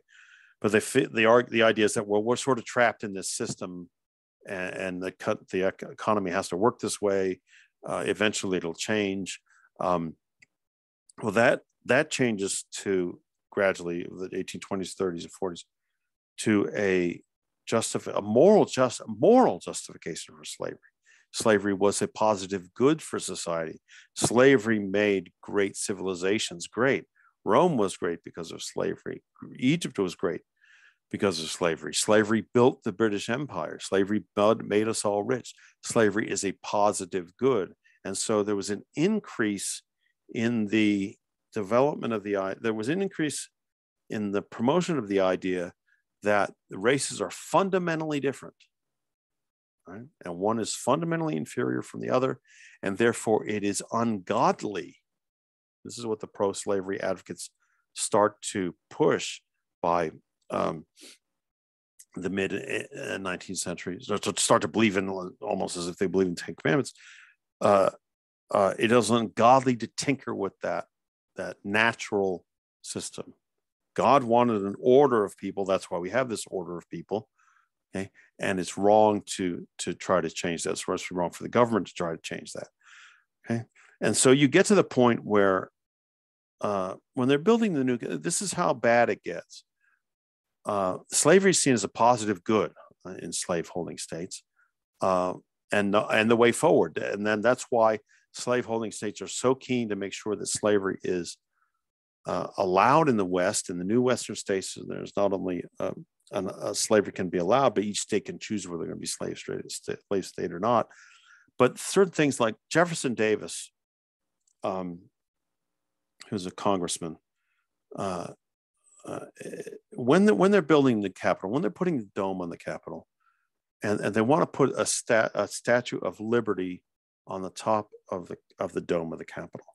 But the idea is that, well, we're sort of trapped in this system, and the economy has to work this way. Eventually, it'll change. Well, that changes to gradually the 1820s, 30s, and 40s to a moral justification for slavery. Slavery was a positive good for society. Slavery made great civilizations great. Rome was great because of slavery. Egypt was great because of slavery. Slavery built the British Empire. Slavery made us all rich. Slavery is a positive good. And so there was an increase in the development of there was an increase in the promotion of the idea that the races are fundamentally different, right? And one is fundamentally inferior from the other, and therefore it is ungodly. This is what the pro-slavery advocates start to push by the mid 19th century, start to believe in, almost as if they believe in 10 Commandments. It is ungodly to tinker with that natural system. God wanted an order of people. That's why we have this order of people. Okay. And it's wrong to try to change that. It's especially wrong for the government to try to change that. Okay. And so you get to the point where when they're building the new, this is how bad it gets. Slavery is seen as a positive good in slaveholding states, and the way forward. And then that's why slaveholding states are so keen to make sure that slavery is allowed in the West. In the new Western states, there's not only slavery can be allowed, but each state can choose whether they're going to be slave state or not. But certain things like Jefferson Davis, who's a congressman, when they're building the Capitol, when they're putting the dome on the Capitol, and they want to put a Statue of Liberty on the top of the dome of the Capitol.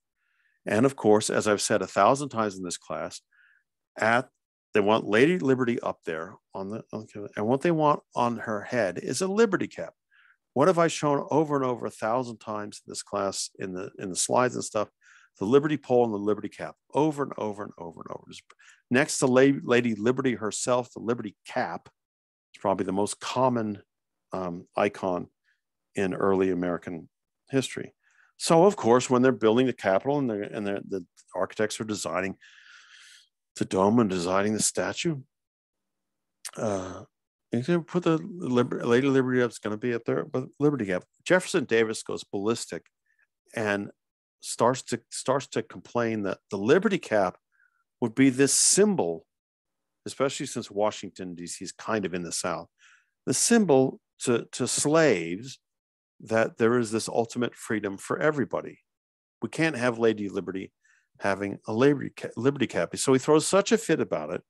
And of course, as I've said 1,000 times in this class, they want Lady Liberty up there and what they want on her head is a Liberty cap. What have I shown over and over 1,000 times in this class in the slides and stuff? The Liberty pole and the Liberty cap, over and over and over and over. Next to Lady Liberty herself, the Liberty cap is probably the most common icon in early American history. So, of course, when they're building the Capitol and the architects are designing the dome and designing the statue, you can put the Lady Liberty up. It's going to be up there, but Liberty cap. Jefferson Davis goes ballistic and starts to complain that the Liberty cap would be this symbol, especially since Washington, D.C. is kind of in the South, the symbol to slaves that there is this ultimate freedom for everybody. We can't have Lady Liberty having a Liberty cap. So he throws such a fit about it.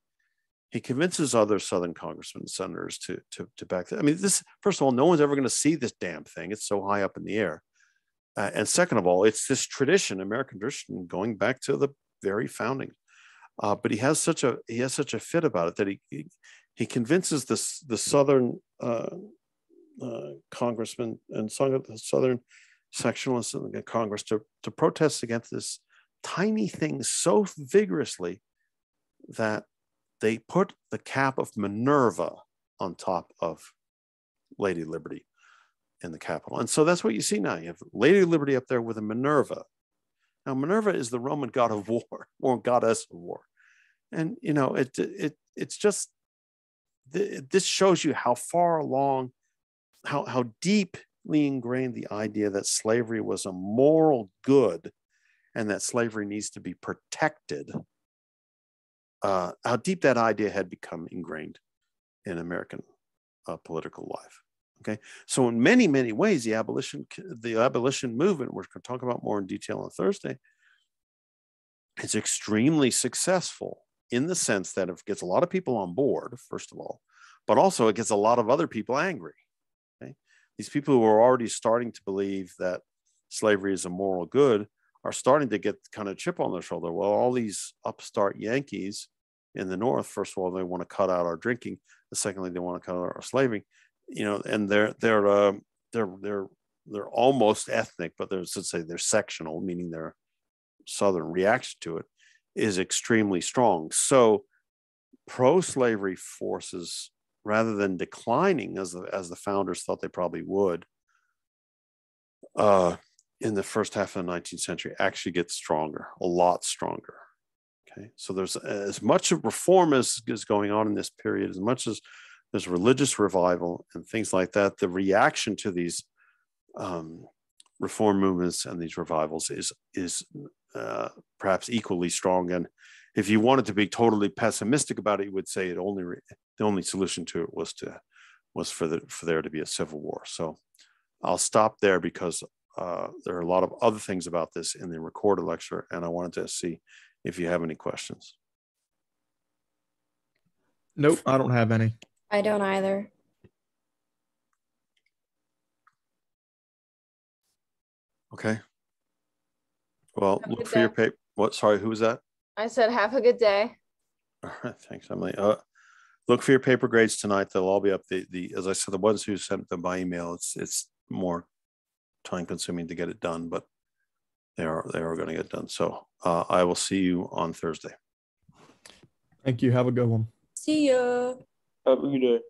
He convinces other Southern congressmen and senators to back that. I mean, first of all, no one's ever going to see this damn thing. It's so high up in the air. And second of all, it's this tradition, American tradition, going back to the very founding. But he has such a fit about it that he convinces the Southern congressmen and Southern sectionalists in the Congress to protest against this tiny thing so vigorously that they put the cap of Minerva on top of Lady Liberty in the Capitol. And so that's what you see now. You have Lady Liberty up there with a Minerva. Now, Minerva is the Roman god of war, or goddess of war. And, you know, it's just, this shows you how far along, how deeply ingrained the idea that slavery was a moral good and that slavery needs to be protected, how deep that idea had become ingrained in American political life. Okay, so in many, many ways, the abolition movement, we're going to talk about more in detail on Thursday, is extremely successful in the sense that it gets a lot of people on board, first of all, but also it gets a lot of other people angry. Okay? These people who are already starting to believe that slavery is a moral good are starting to get kind of chip on their shoulder. Well, all these upstart Yankees in the North, first of all, they want to cut out our drinking. Secondly, they want to cut out our slaving. You know, and they're almost ethnic, but they're sectional, meaning their Southern reaction to it is extremely strong. So pro-slavery forces, rather than declining as the founders thought they probably would, in the first half of the 19th century, actually get stronger, a lot stronger. Okay, so there's as much of reform as is going on in this period, as much as there's religious revival and things like that. The reaction to these reform movements and these revivals is perhaps equally strong. And if you wanted to be totally pessimistic about it, you would say the only solution to it was for there to be a civil war. So I'll stop there because there are a lot of other things about this in the recorded lecture, and I wanted to see if you have any questions. Nope, I don't have any. I don't either. Okay. Well, look for your paper. What? Sorry, who was that? I said, have a good day. All right, thanks, Emily. Look for your paper grades tonight. They'll all be up. As I said, the ones who sent them by email, it's more time consuming to get it done, but they are going to get done. So I will see you on Thursday. Thank you. Have a good one. See ya. Have a good day.